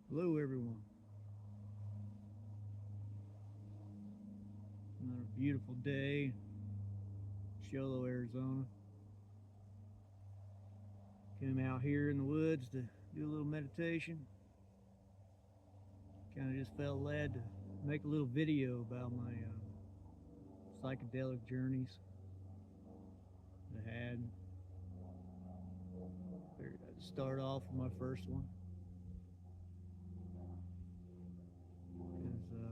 Hello, everyone. Another beautiful day, Sholo, Arizona. Came out here in the woods to do a little meditation. Kind of just felt led to make a little video about my psychedelic journeys that I had. Figured I'd start off with my first one because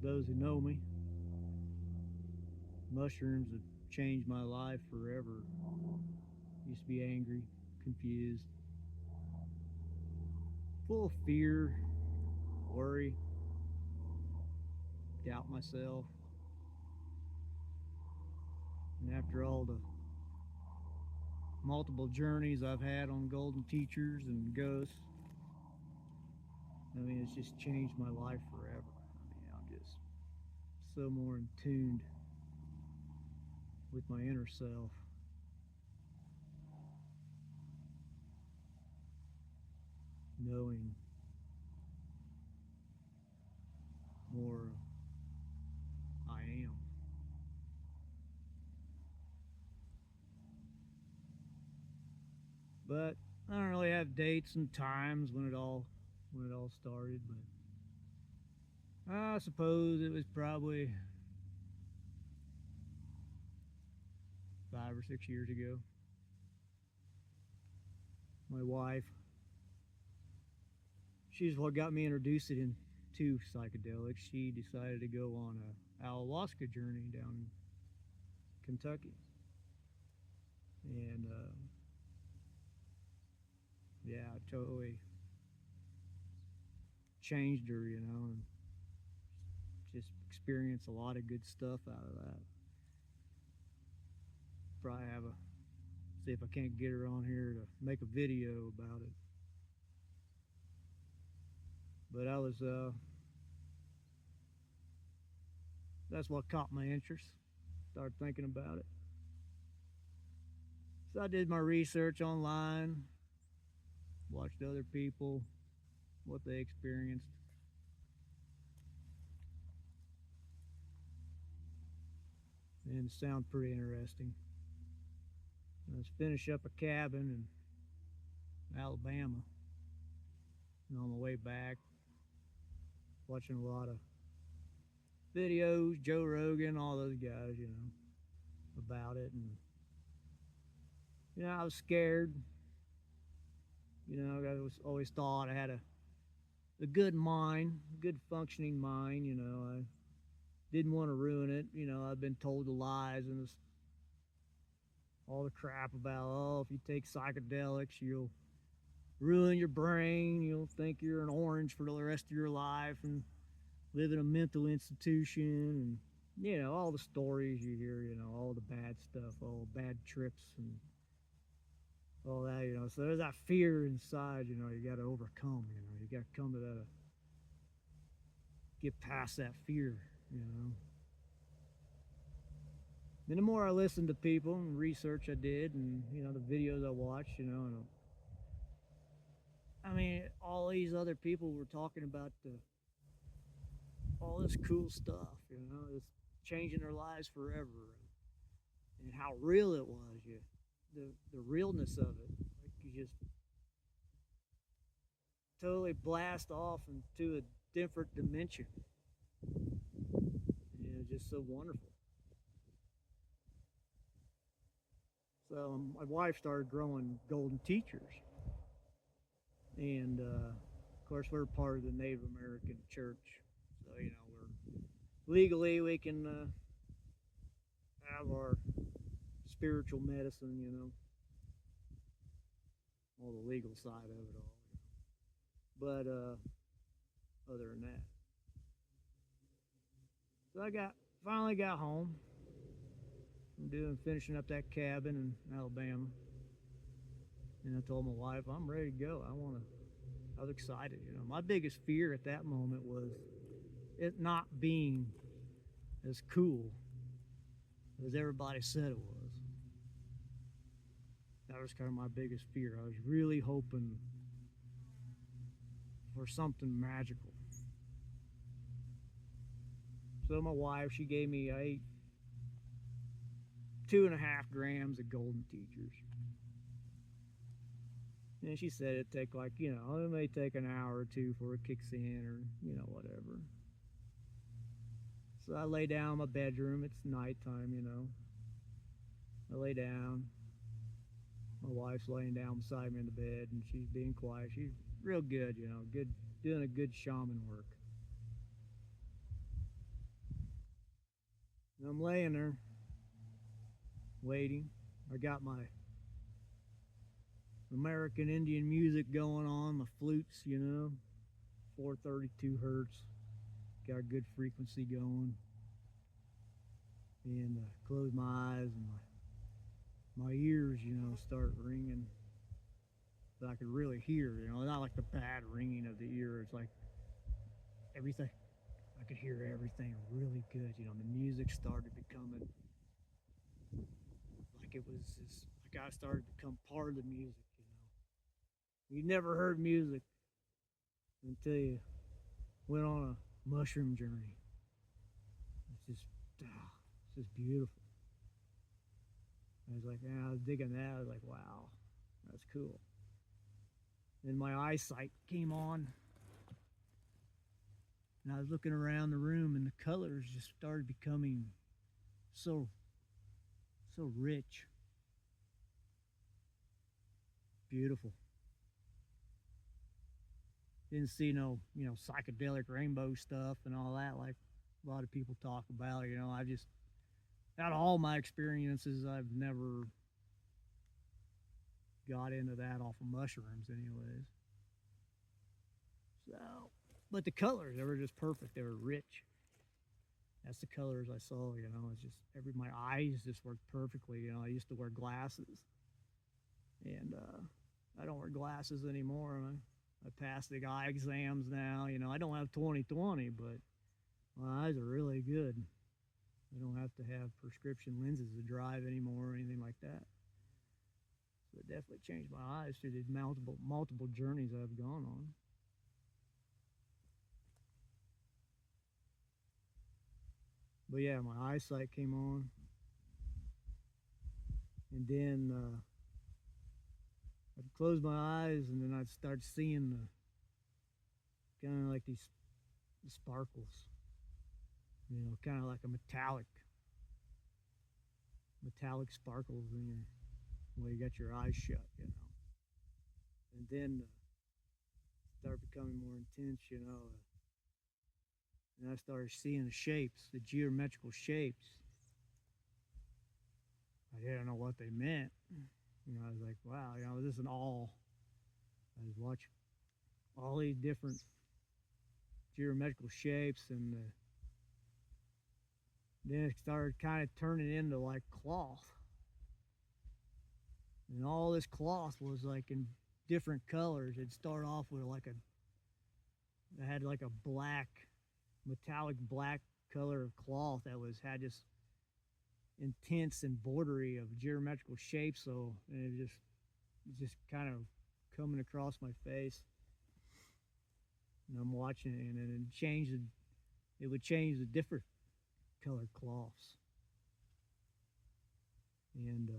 those who know me, mushrooms have changed my life forever. Used to be angry, confused, full of fear, worry, doubt myself. And after all the multiple journeys I've had on golden teachers and ghosts, I mean, it's just changed my life forever. I mean, I'm just so more in tuned with my inner self, knowing more I am. But I don't really have dates and times when it all started, but I suppose it was probably 5 or 6 years ago. My wife, she's what got me introduced into psychedelics. She decided to go on a ayahuasca journey down in Kentucky, and yeah, totally changed her, and just experienced a lot of good stuff out of that. Probably have a see if I can't get her on here to make a video about it. But I was that's what caught my interest. Started thinking about it. So I did my research online, watched other people, what they experienced, and it sounded pretty interesting. I was finish up a cabin in Alabama, and on the way back, watching a lot of videos, Joe Rogan, all those guys, about it, and I was scared. I was always thought I had a good mind, good functioning mind. I didn't want to ruin it. I've been told the lies and all the crap about, oh, if you take psychedelics, you'll ruin your brain. You'll think you're an orange for the rest of your life and live in a mental institution. And, all the stories you hear, all the bad stuff, all the bad trips and all that, So there's that fear inside, you got to overcome, you got to come to that, get past that fear. And the more I listened to people and research I did and, the videos I watched, and I mean, all these other people were talking about all this cool stuff, it's changing their lives forever and how real it was, the realness of it. Like you just totally blast off into a different dimension. Just so wonderful. So my wife started growing golden teachers, and of course we're part of the Native American Church, so we're legally we can have our spiritual medicine, all the legal side of it all. But other than that, so I got finally got home. I'm finishing up that cabin in Alabama, and I told my wife I'm ready to go. I was excited. My biggest fear at that moment was it not being as cool as everybody said it was. That was kind of my biggest fear. I was really hoping for something magical. So my wife, she gave me, I ate 2.5 grams of golden teachers. And she said it'd take like, it may take an hour or two before it kicks in or, whatever. So I lay down in my bedroom. It's nighttime. I lay down. My wife's laying down beside me in the bed and she's being quiet. She's real good, good, doing a good shaman work. And I'm laying there waiting. I got my American Indian music going on, my flutes, 432 hertz. Got a good frequency going. And close my eyes and my ears, start ringing. But I could really hear, not like the bad ringing of the ear. It's like everything. I could hear everything really good. The music started becoming like it was just, like I started to become part of the music. You never heard music until you went on a mushroom journey. It's just beautiful. I was like, I was digging that. I was like, wow, that's cool. Then my eyesight came on, and I was looking around the room, and the colors just started becoming so rich, beautiful. Didn't see no, psychedelic rainbow stuff and all that like a lot of people talk about. I just, out of all my experiences, I've never got into that off of mushrooms anyways. So, but the colors, they were just perfect. They were rich. That's the colors I saw, it's just my eyes just worked perfectly. I used to wear glasses and I don't wear glasses anymore. I passed the eye exams now. I don't have 20/20, but my eyes are really good. I don't have to have prescription lenses to drive anymore or anything like that. So it definitely changed my eyes through the multiple journeys I've gone on. But yeah, my eyesight came on. And then I'd close my eyes and then I'd start seeing the kind of like these sparkles, kind of like a metallic sparkles in your, well, you got your eyes shut, and then start becoming more intense, and I started seeing the shapes, the geometrical shapes. I didn't know what they meant. I was like, wow, this is all. I was watching all these different geometrical shapes, and then it started kind of turning into like cloth. And all this cloth was like in different colors. It'd start off with it had like a black, metallic black color of cloth that had this intense and bordery of geometrical shapes. So, and it just kind of coming across my face. And I'm watching it, and then it would change the different colored cloths. And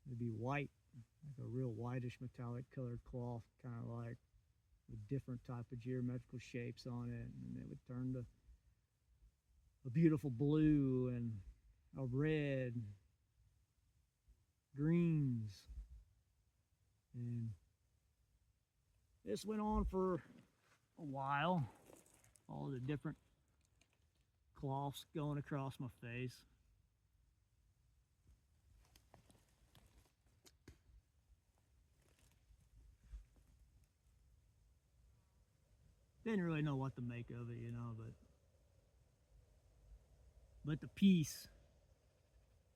it'd be white, like a real whitish metallic colored cloth, kind of like with different type of geometrical shapes on it, and it would turn to a beautiful blue and a red, greens, and this went on for a while. All the different cloths going across my face. Didn't really know what to make of it, but the peace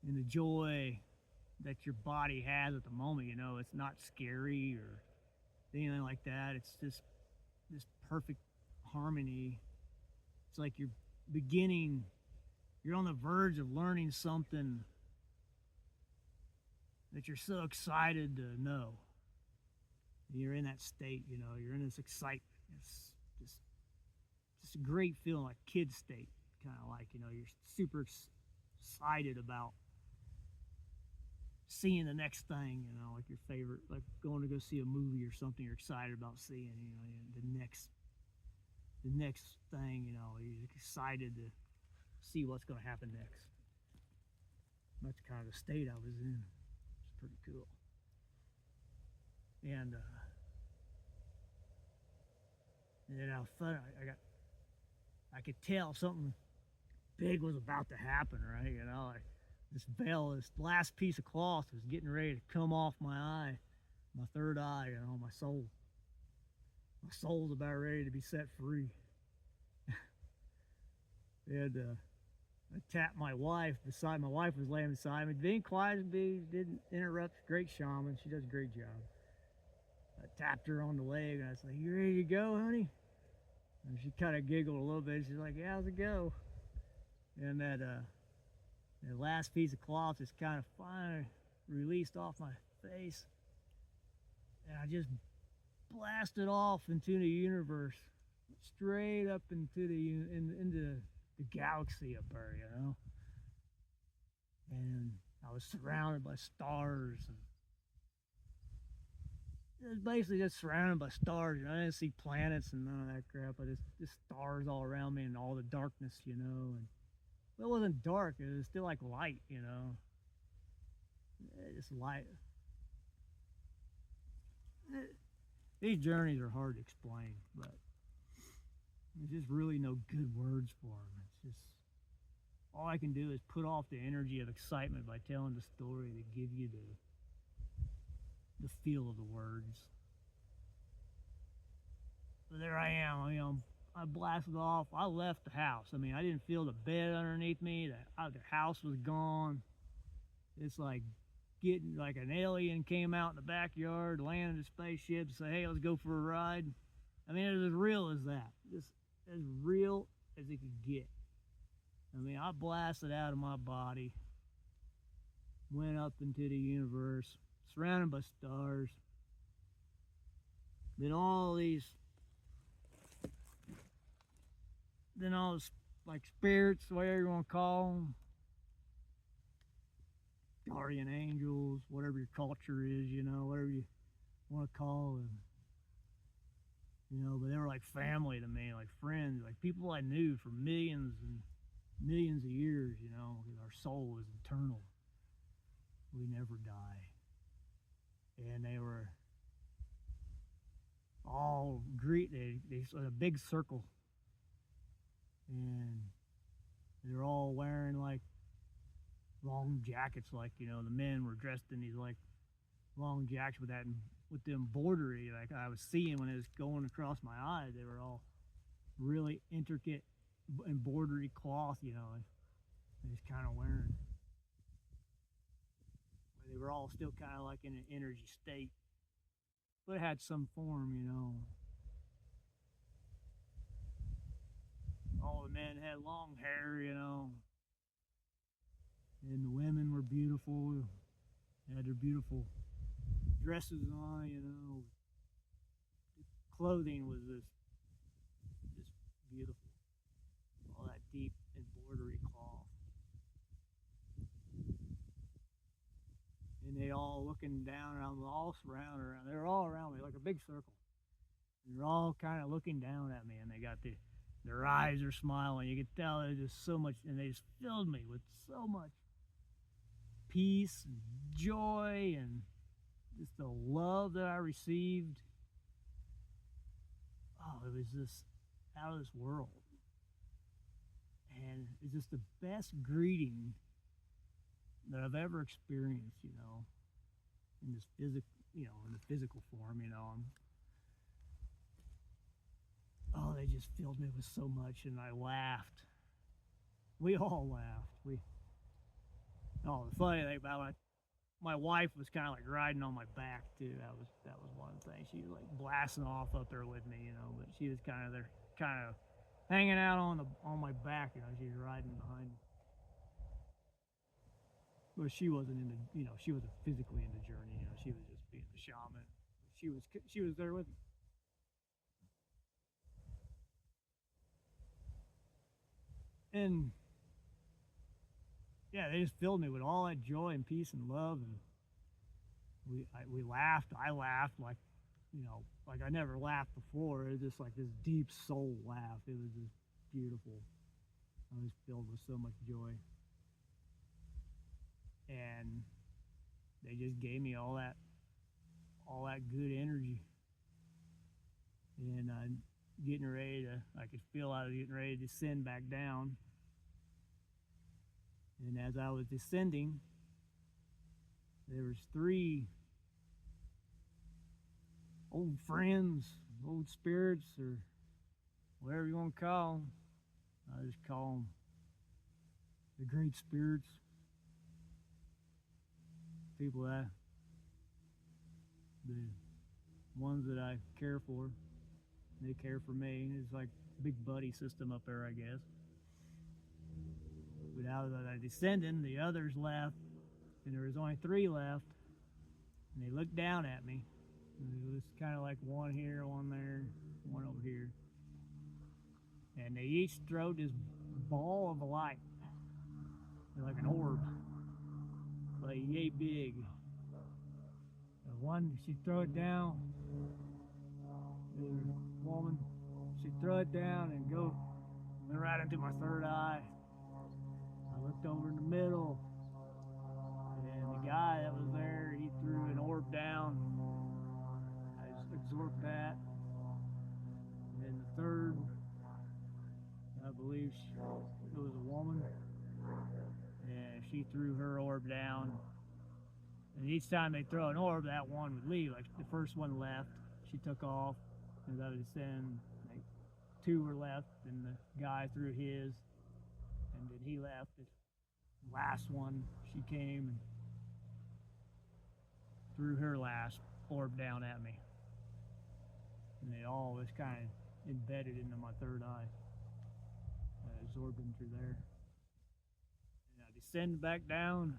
and the joy that your body has at the moment, it's not scary or anything like that. It's just this perfect harmony. It's like you're on the verge of learning something that you're so excited to know. You're in that state, you know, you're in this excitement. It's just a great feeling, like kid state, kind of like, you know, you're super excited about seeing the next thing, you know, like your favorite, like going to go see a movie or something you're excited about seeing, you know, the next thing, you know, you're excited to see what's going to happen next. That's kind of the state I was in. It's pretty cool. And then I was fun. I could tell something big was about to happen, right? You know, like this last piece of cloth was getting ready to come off my eye, my third eye, you know, my soul. My soul's about ready to be set free. And I tapped my wife beside. My wife was laying beside me, being quiet and didn't interrupt. Great shaman, she does a great job. I tapped her on the leg and I was like, "You ready to go, honey?" And she kind of giggled a little bit. She's like, "Yeah, how's it go?" And that last piece of cloth just kind of finally released off my face, and I just blasted off into the universe, straight up into into the galaxy up there, you know. And I was surrounded by stars, and it was basically just surrounded by stars. You know, I didn't see planets and none of that crap. I just stars all around me and all the darkness, you know. And well, it wasn't dark; it was still like light, you know. It's light. These journeys are hard to explain, but there's just really no good words for them. It's just all I can do is put off the energy of excitement by telling the story to give you the feel of the words. But there I am. You know, I blasted off. I left the house. I mean, I didn't feel the bed underneath me. The house was gone. It's like getting like an alien came out in the backyard, landed a spaceship, and said, "Hey, let's go for a ride." I mean, it was as real as that. Just as real as it could get. I mean, I blasted out of my body, went up into the universe, surrounded by stars. Then all these, then all this, like spirits, whatever you want to call them, guardian angels, whatever your culture is, you know, whatever you want to call them. You know, but they were like family to me, like friends, like people I knew for millions and millions of years, you know, because our soul is eternal. We never die. And they were all they in a big circle. And they're all wearing like long jackets, like, you know, the men were dressed in these like long jackets with the embroidery, like I was seeing when it was going across my eyes. They were all really intricate embroidery cloth, you know, and just kind of wearing. They were all still kind of like in an energy state, but it had some form, you know. All the men had long hair, you know, and the women were beautiful. They had their beautiful dresses on, you know. The clothing was just beautiful. All that deep embroidery cloth. And they all looking down around, all surrounded around. They were all around me like a big circle. And they're all kind of looking down at me, and they got their eyes are smiling. You could tell there's just so much, and they just filled me with so much peace and joy and just the love that I received. Oh, it was just out of this world. And it's just the best greeting that I've ever experienced, you know, in this in the physical form, you know. Oh, they just filled me with so much, and I laughed. We all laughed. The funny thing about it, my wife was kind of like riding on my back too. That was one thing. She was like blasting off up there with me, you know. But she was kind of there, kind of hanging out on my back, you know. She was riding behind me. But she wasn't she wasn't physically in the journey, you know. She was just being a shaman. she was there with me. And yeah, they just filled me with all that joy and peace and love, and we laughed. I laughed like, like I never laughed before. It was just like this deep soul laugh. It was just beautiful. I was filled with so much joy, and they just gave me all that good energy, and getting ready to. I could feel I was getting ready to descend back down, and as I was descending, there was three old friends, old spirits, or whatever you want to call them. I just call them the great spirits, people that the ones that I care for. They care for me. It's like a big buddy system up there, I guess. But out of that descending, the others left, and there was only three left. And they looked down at me. And it was kind of like one here, one there, one over here. And they each threw this ball of light, like an orb, like yay big. And one, she'd throw it down. The woman, she'd throw it down and went right into my third eye. I looked over in the middle, and the guy that was there, he threw an orb down. I just absorbed that. And then the third, I believe it was a woman, and she threw her orb down. And each time they throw an orb, that one would leave. Like the first one left, she took off, and I was descending. Like two were left, and the guy threw his, and then he left. The last one, she came and threw her last orb down at me, and they all was kind of embedded into my third eye. I absorbed them through there, and I descended back down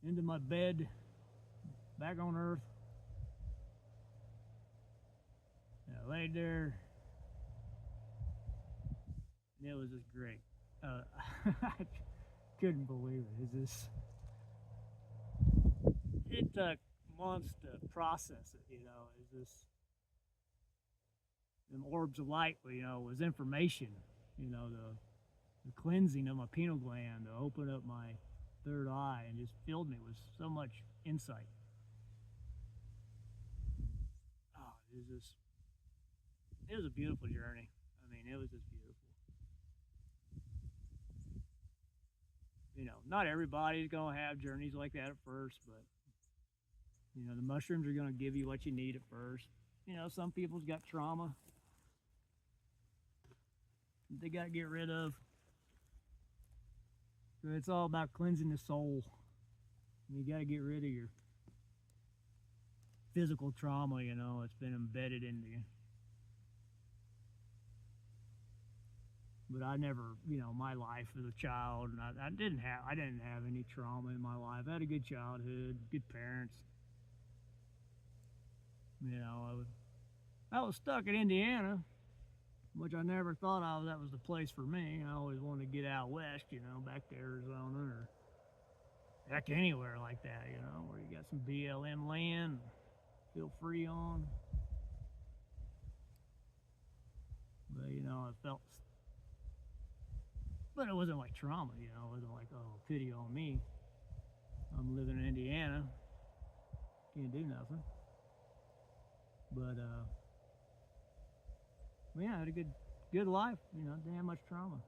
into my bed, back on Earth. And I laid there, and it was just great. I couldn't believe it. It took months to process it, It's just them orbs of light, was information, the cleansing of my pineal gland to open up my third eye and just filled me with so much insight. Oh, it was a beautiful journey. I mean, it was just beautiful. Not everybody's gonna have journeys like that at first, but the mushrooms are gonna give you what you need at first. Some people's got trauma they gotta get rid of. So it's all about cleansing the soul. You gotta get rid of your physical trauma, it's been embedded into you. But I never, my life as a child, and I didn't have any trauma in my life. I had a good childhood, good parents. I was stuck in Indiana, which I never thought that was the place for me. I always wanted to get out west, back to Arizona or back anywhere like that, where you got some BLM land, feel free on. But I felt. But it wasn't like trauma, it wasn't like, oh, pity on me. I'm living in Indiana, can't do nothing. But yeah, I had a good life, didn't have much trauma.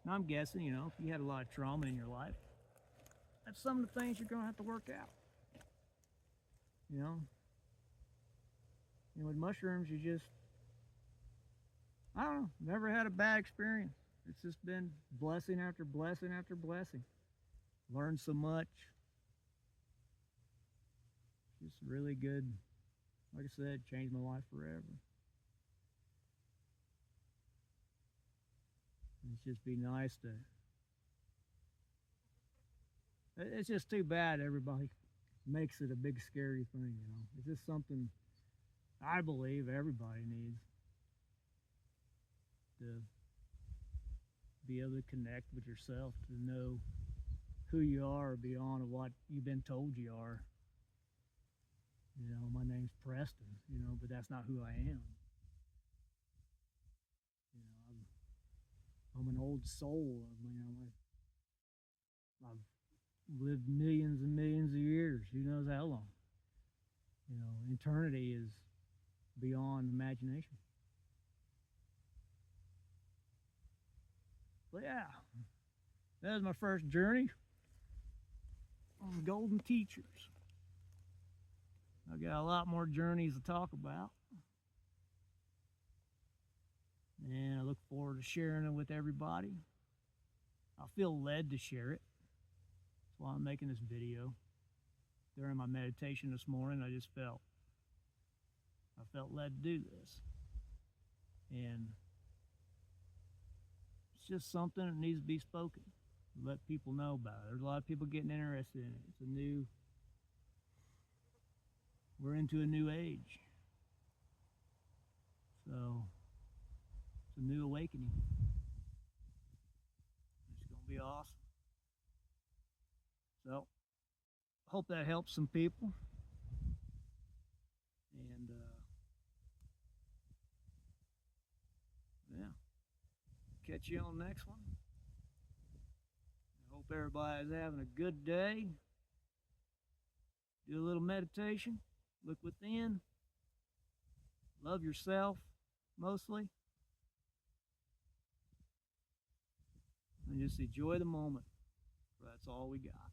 Now I'm guessing, if you had a lot of trauma in your life, that's some of the things you're gonna have to work out. And with mushrooms, you just, I don't know, never had a bad experience. It's just been blessing after blessing after blessing. Learned so much. Just really good. Like I said, changed my life forever. It's just be nice to. It's just too bad everybody makes it a big scary thing, you know. It's just something I believe everybody needs to be able to connect with yourself, to know who you are beyond what you've been told you are. You know, my name's Preston, you know, but that's not who I am. You know, I'm an old soul. I mean, I've lived millions and millions of years. Who knows how long? You know, eternity is beyond imagination. But yeah, that was my first journey on the Golden Teachers. I've got a lot more journeys to talk about, and I look forward to sharing them with everybody. I feel led to share it. That's why I'm making this video. During my meditation this morning, I felt led to do this. And it's just something that needs to be spoken. Let people know about it. There's a lot of people getting interested in it. We're into a new age. So it's a new awakening. It's going to be awesome. So hope that helps some people. And yeah, catch you on the next one. I hope everybody's having a good day. Do a little meditation. Look within. Love yourself mostly. And just enjoy the moment. That's all we got.